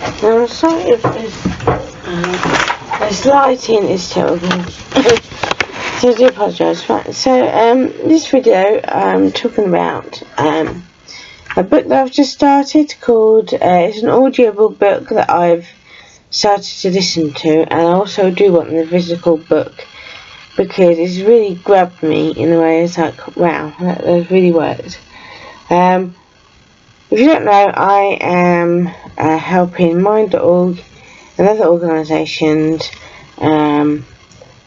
Now, I'm sorry if this lighting is terrible. So I do apologise. Right, so this video I'm talking about a book that I've just started called, it's an audiobook book that I've started to listen to, and I also do want the physical book because it's really grabbed me in a way. It's like, wow, that really worked. If you don't know, I am helping Mind.org and other organisations and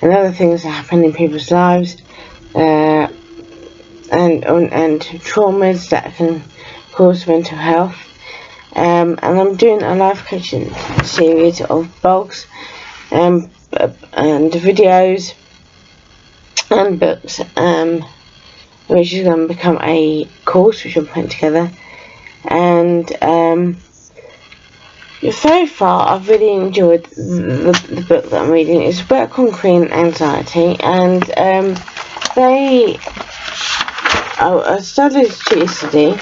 other things that happen in people's lives and traumas that can cause mental health. And I'm doing a life coaching series of blogs and videos and books, which is going to become a course which I'm putting together. And so far I've really enjoyed the book that I'm reading. It's about conquering anxiety, and I started it yesterday,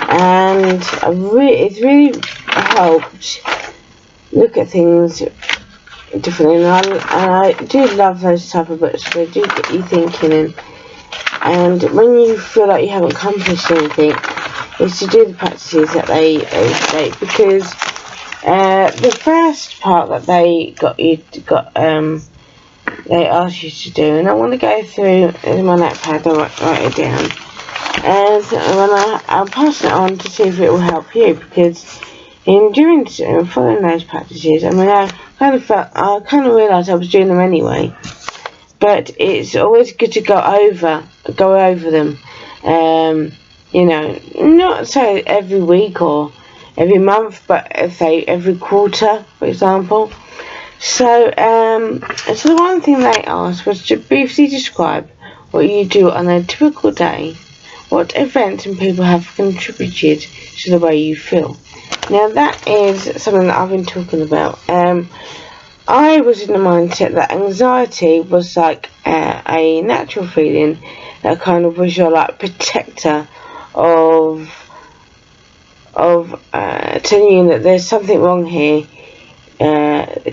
and it's really helped look at things differently, and I do love those type of books. They do get you thinking, and when you feel like you haven't accomplished anything, is to do the practices that they state, because the first part that they asked you to do, and I want to go through in my notepad and write it down, and when I'll pass it on to see if it will help you, because in doing so, following those practices, I mean, I kind of realised I was doing them anyway, but it's always good to go over them. You know, not say every week or every month, but say every quarter, for example. So, so the one thing they asked was to briefly describe what you do on a typical day. What events and people have contributed to the way you feel? Now, that is something that I've been talking about. I was in the mindset that anxiety was like a natural feeling that kind of was your like protector of telling you that there's something wrong here,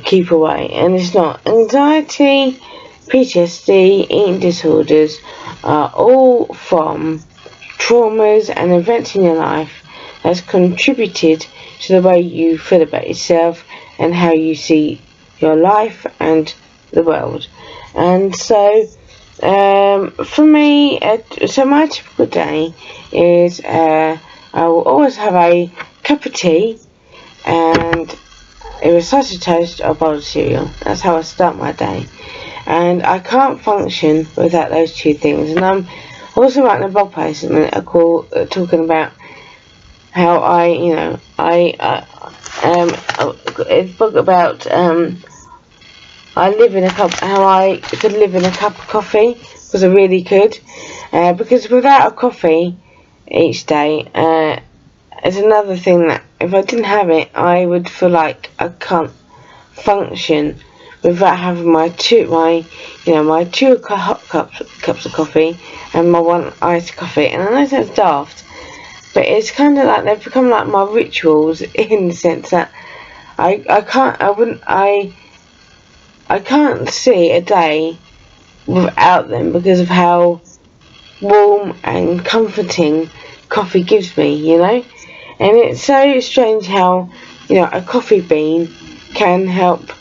keep away. And it's not. Anxiety, PTSD, eating disorders are all from traumas and events in your life that's contributed to the way you feel about yourself and how you see your life and the world. And so for me, so my typical day is I will always have a cup of tea and a sausage toast or a bowl of cereal. That's how I start my day, and I can't function without those two things. And I'm also writing a blog post at the minute talking about how it's a book about how I could live in a cup of coffee, because I really could, because without a coffee each day, it's another thing that if I didn't have it, I would feel like I can't function without having my two hot cups of coffee and my one iced coffee. And I know it sounds daft, but it's kind of like they've become like my rituals, in the sense that I can't see a day without them, because of how warm and comforting coffee gives me, you know. And it's so strange how, a coffee bean can help,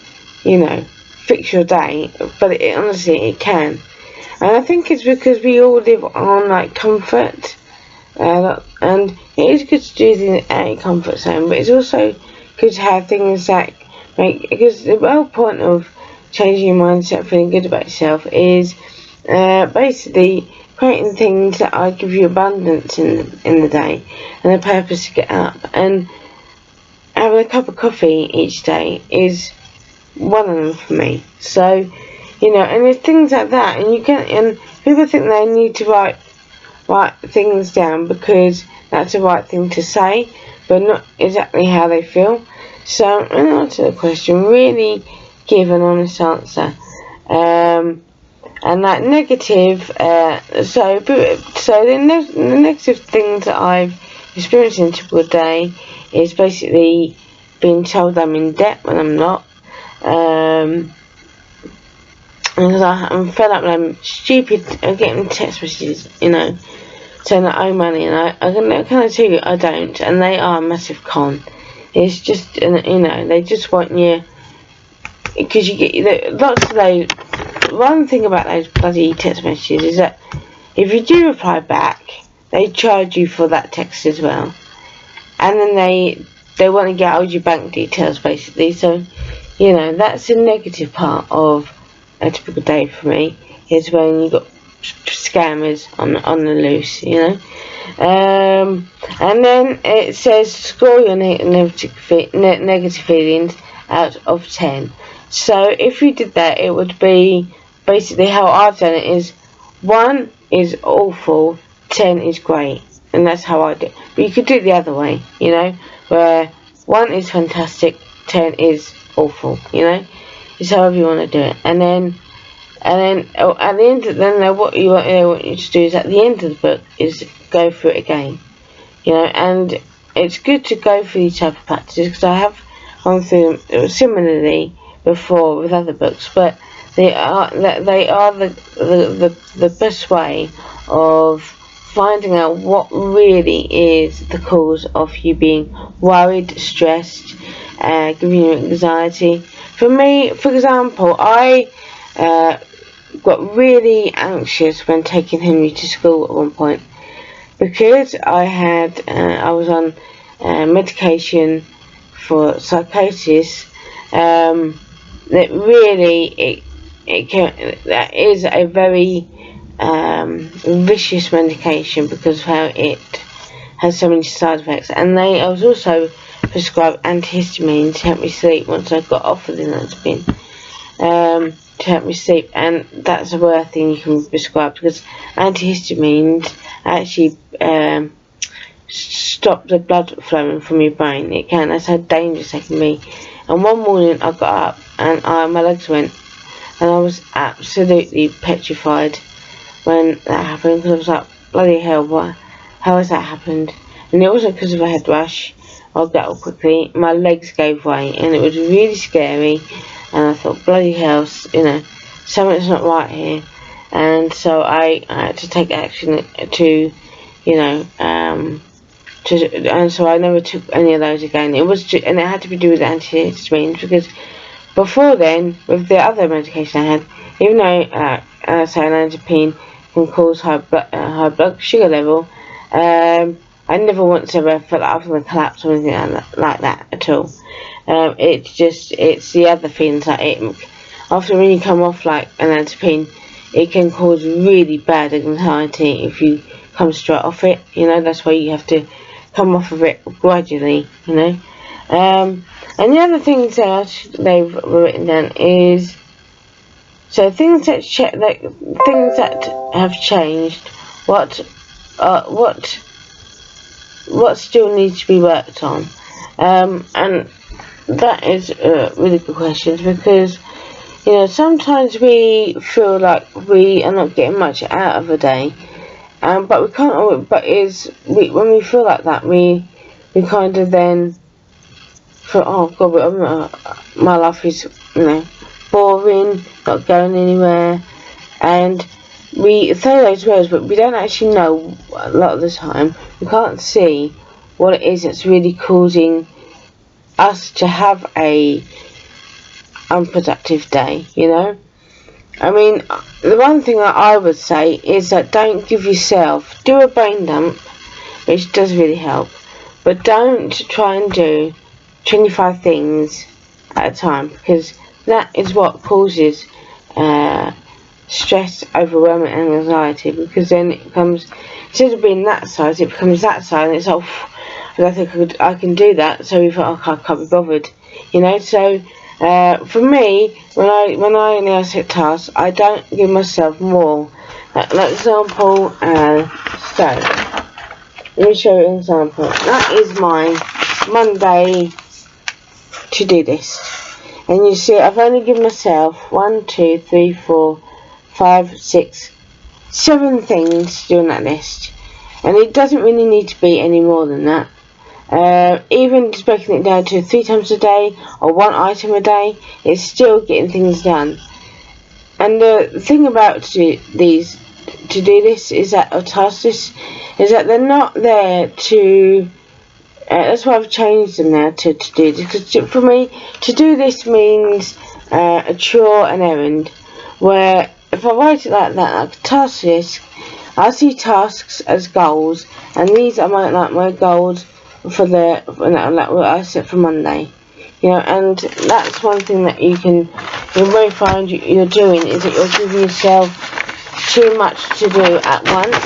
fix your day, but honestly it can. And I think it's because we all live on like comfort, and it is good to do things at a comfort zone, but it's also good to have things that because the whole point of changing your mindset, feeling good about yourself, is basically creating things that give you abundance in the day, and a purpose to get up. And having a cup of coffee each day is one of them for me. So, and there's things like that, and people think they need to write things down because that's the right thing to say, but not exactly how they feel. So I'm going to answer the question, really give an honest answer. And that negative, so the negative things that I've experienced in a typical day is basically being told I'm in debt when I'm not. Because I'm fed up with them stupid getting text messages, you know, saying that I owe money, and I can tell you I don't, and they are a massive con. It's just, you know, they just want you, because you get lots of those. One thing about those bloody text messages is that if you do reply back, they charge you for that text as well, and then they want to get all your bank details basically. So, you know, that's the negative part of a typical day for me, is when you got scammers on the loose, you know. And then it says score your negative feelings out of 10. So if you did that, it would be basically how I've done it is 1 is awful, 10 is great, and that's how I do it. But you could do it the other way, you know, where 1 is fantastic, 10 is awful, you know. It's however you want to do it, and then at the end, what they want you to do is at the end of the book is go through it again, you know. And it's good to go through these type of practices because I have gone through them similarly before with other books, but they are the best way of finding out what really is the cause of you being worried, stressed, giving you anxiety. For me, for example, I got really anxious when taking Henry to school at one point because I was on medication for psychosis. That really that is a very vicious medication because of how it has so many side effects. And I was also prescribed antihistamine to help me sleep once I got off of the olanzapine, to help me sleep, and that's a rare thing you can prescribe because antihistamines actually stop the blood flowing from your brain. It can. That's how dangerous they can be. And one morning I got up and my legs went, and I was absolutely petrified when that happened because I was like, bloody hell, how has that happened? And it wasn't because of a head rush. I got up quickly, my legs gave way, and it was really scary. And I thought, bloody hell, you know, something's not right here. And so I had to take action to, you know, and so I never took any of those again. It was and it had to be do with antihistamines because before then, with the other medication I had, even though say olanzapine can cause high blood sugar level, I never once ever felt like I was going to collapse or anything like that at all. It's the other things like it. After when you come off like olanzapine, it can cause really bad anxiety if you come straight off it. You know, that's why you have to come off of it gradually. You know, and the other things they've written down is things that have changed. What still needs to be worked on, and that is a really good question because, you know, sometimes we feel like we are not getting much out of a day, but we can't. But when we feel like that, we kind of then feel, oh God, my life is, you know, boring, not going anywhere, and we say those words, but we don't actually know a lot of the time. We can't see what it is that's really causing us to have a unproductive day, you know. I mean, the one thing that I would say is that don't give yourself, do a brain dump, which does really help, but don't try and do 25 things at a time because that is what causes stress, overwhelming, and anxiety, because then it becomes, instead of being that size, it becomes that size, and it's like, I don't think I can do that, so we thought, I can't be bothered, you know. So for me, when I now set tasks, I don't give myself more. Like example, so let me show you an example. That is my Monday to-do list, and you see I've only given myself 1, 2, 3, 4, 5, 6, 7 things to do on that list, and it doesn't really need to be any more than that. Even just breaking it down to 3 times a day or 1 item a day, it's still getting things done. And the thing about to do this is that, or task this, is that they're not there to. That's why I've changed them now to do this, because for me to do this means a chore, an errand. Where if I write it like that, like a task list, I see tasks as goals, and these are my goals for like what I set for Monday. You know, and that's one thing that you may find you're doing, is that you're giving yourself too much to do at once,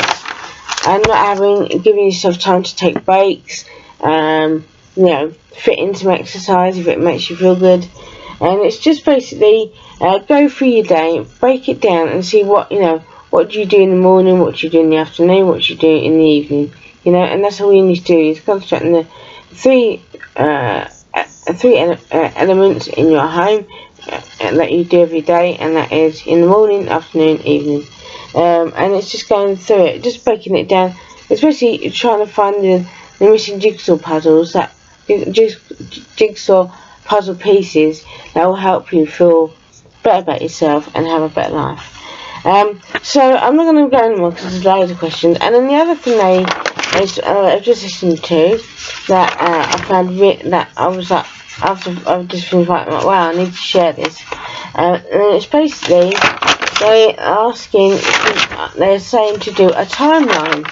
and not giving yourself time to take breaks. You know, fit in some exercise if it makes you feel good. And it's just basically go through your day, break it down, and see what what do you do in the morning, what do you do in the afternoon, what do you do in the evening. You know, and that's all you need to do, is concentrate on the three elements in your home that you do every day, and that is in the morning, afternoon, evening. And it's just going through it, just breaking it down, especially trying to find the missing jigsaw puzzles, that jigsaw puzzle pieces that will help you feel better about yourself and have a better life. So I'm not going to go anymore because there's loads of questions. And then the other thing I've just listened to that I found that I was like, after I've just been like, wow, I need to share this. And it's basically they're saying to do a timeline,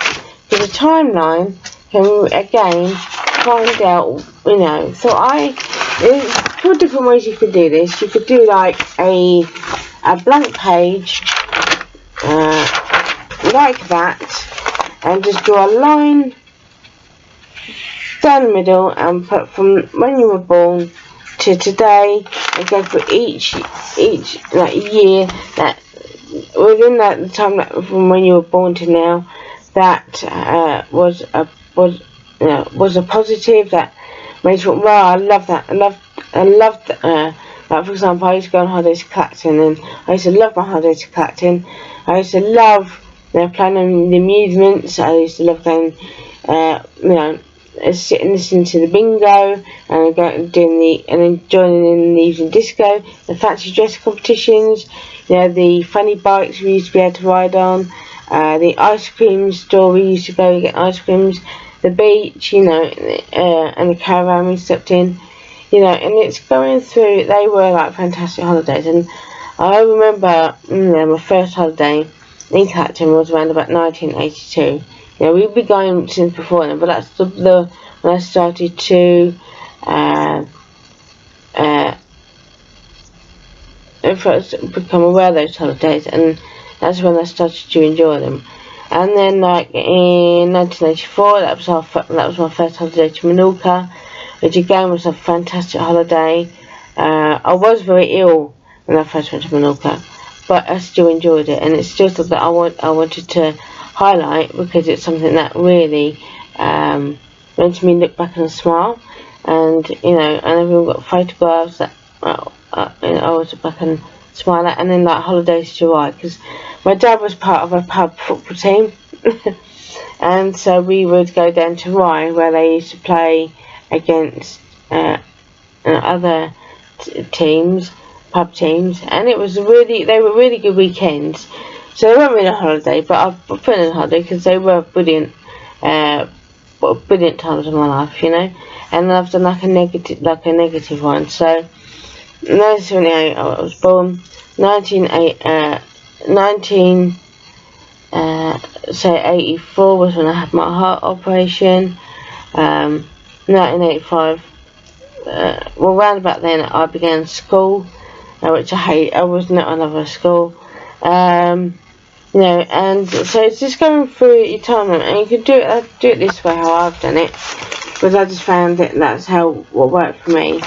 because a timeline can again find out, so there's 4 different ways you could do this. You could do like a blank page like that, and just draw a line down the middle and put from when you were born to today, and go for each like year that within that the time that from when you were born to now that was a positive, that made you, wow, I love that. I loved like for example, I used to go on holidays to Clacton, and I used to love my holidays to Clacton. I used to love planning the amusements. I used to love going sitting listening to the bingo, and then joining in the evening disco, the fancy dress competitions, the funny bikes we used to be able to ride on, the ice cream store we used to go and get ice creams, the beach, and the caravan we stepped in, and it's going through. They were like fantastic holidays, and I remember my first holiday in Clacton was around about 1982. We've been going since before then, but that's the when I started to first become aware of those holidays, and that's when I started to enjoy them. And then, like in 1984, that was my first holiday to Menorca, which again was a fantastic holiday. I was very ill when I first went to Menorca, but I still enjoyed it, and it's still something that I wanted to highlight, because it's something that really makes me look back and smile. And and everyone got photographs that I was back and smile at. And then like holidays to Rye, because my dad was part of a pub football team, and so we would go down to Rye, where they used to play against other teams, pub teams, and they were really good weekends. So they weren't really a holiday, but I put in a holiday because they were brilliant times in my life, And I've done like a negative one. So 1978 I was born. 1984 was when I had my heart operation. 1985. Around about then I began school, which I hate. I was not in love school. And so it's just going through your timeline, and you can do it this way, how I've done it, because I just found that that's what worked for me.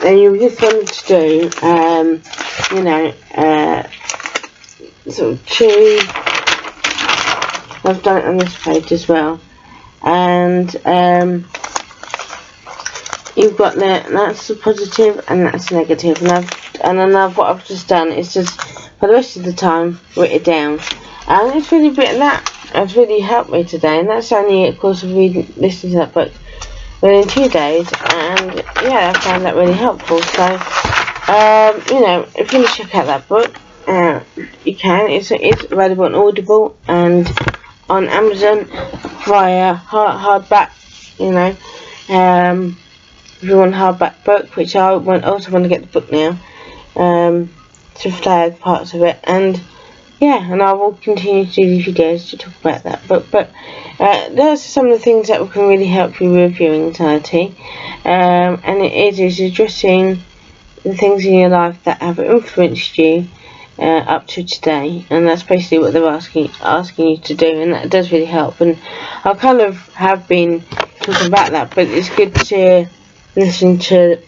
And you just wanted to do, sort of choose. I've done it on this page as well, and you've got that's the positive and that's the negative, and what I've just done is just for the rest of the time write it down, and it's really that has really helped me today. And that's only, of course, listening to that book within 2 days, and yeah, I found that really helpful. So, if you want to check out that book, you can. It's available on Audible and on Amazon via hardback. If you want a hardback book, which I also want to get the book now, to flag parts of it, and yeah, and I will continue to do these videos to talk about that book. But those are some of the things that can really help you with your anxiety, and it is addressing the things in your life that have influenced you up to today, and that's basically what they're asking you to do, and that does really help. And I kind of have been talking about that, but it's good to listen to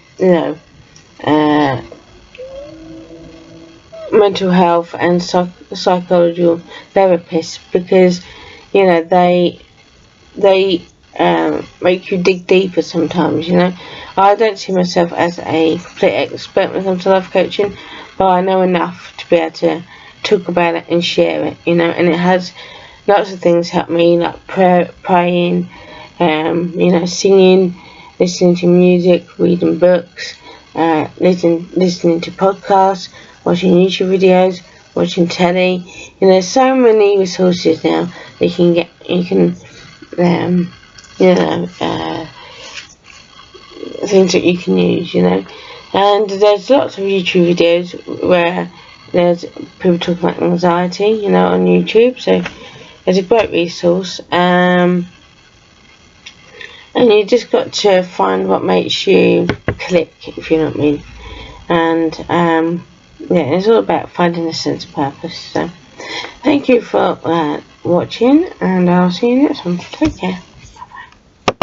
mental health and psychological therapists, because they make you dig deeper sometimes. I don't see myself as a complete expert when it comes to life coaching, but I know enough to be able to talk about it and share it, and it has lots of things help me, like praying, singing, listening to music, reading books, listening to podcasts, watching YouTube videos, watching telly. There's so many resources now that you can things that you can use, and there's lots of YouTube videos where there's people talking about anxiety, on YouTube, so it's a great resource, and you just got to find what makes you click, if you know what I mean. And yeah, it's all about finding a sense of purpose. So thank you for watching, and I'll see you next one. Take care.